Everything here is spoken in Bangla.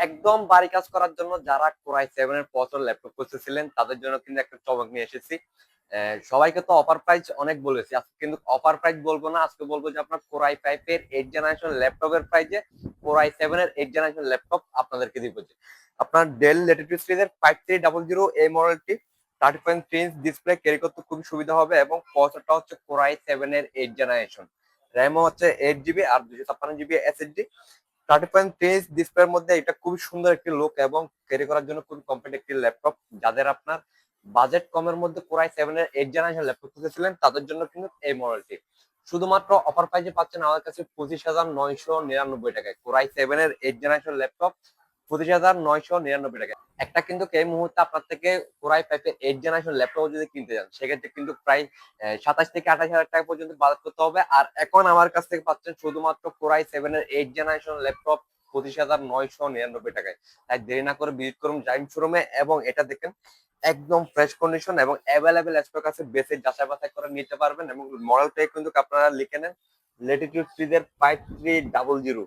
একদম বাড়ি কাজ করার জন্য যারা কোরাই 7 এর পছন্দ ল্যাপটপ খুঁজতেছিলেন তাদের জন্য কিন্তু একটা চমক নিয়ে এসেছি। সবাইকে তো অফার প্রাইস অনেক বলেছি, আজকে কিন্তু অফার প্রাইস বলবো না, আজকে বলবো যে আপনার কোরাই 5 এর 8 জেনারেশন ল্যাপটপের প্রাইসে কোরাই 7 এর 8 জেনারেশন ল্যাপটপ আপনাদেরকে দিব। যে আপনার ডেল ল্যাটিটিউড সিরিজের 5300 এই মডেলটি 30.3 ইঞ্চ ডিসপ্লে ক্যারি করতে খুবই সুবিধা হবে এবং প্রসেসরটা হচ্ছে কোরাই 7 এর 8 জেনারেশন, র্যামও হচ্ছে 8 জিবি আর 256 জিবি এসএসডি। 30.3 ইঞ্চ ডিসপ্লের মধ্যে এটা খুবই সুন্দর একটি লুক এবং ক্যারি করার জন্য খুবই কম্প্যাক্ট একটি ল্যাপটপ। যাদের আপনার বাজেট কমের মধ্যে কোরাই 7 এর 8 জেনারেশন ল্যাপটপ খুঁজেছিলেন তাদের জন্য কিন্তু এই মডেলটি শুধুমাত্র অফার প্রাইসে পাচ্ছেন আমাদের কাছে 25,999 টাকায়। কোরাই 7 এর 8 জেনারেশন ল্যাপটপ 25,999 টাকায়। একটা কিন্তু এই মুহূর্তে আপনার থেকে কোরাই 5 এর 8 জেনারেশন ল্যাপটপ যদি কিনতে যান সেক্ষেত্রে কিন্তু প্রায় 27 থেকে 28 হাজার টাকা পর্যন্ত বাজেট করতে হবে। আর এখন আমার কাছ থেকে পাচ্ছেন শুধুমাত্র কোরাই 7 এর 8 জেনারেশন ল্যাপটপ 25,999 টাকায়। তাই দেরি না করে ভিজিট করুন জাইম শোরুমে এবং এটা দেখেন একদম ফ্রেশ কন্ডিশন এবং অ্যাভেলেবেল স্টক আছে, বেসে যাচাই বাছাই করে নিতে পারবেন। এবং মডেলটা কিন্তু আপনারা লিখে নেন ল্যাটিটিউড সিরিজের 5300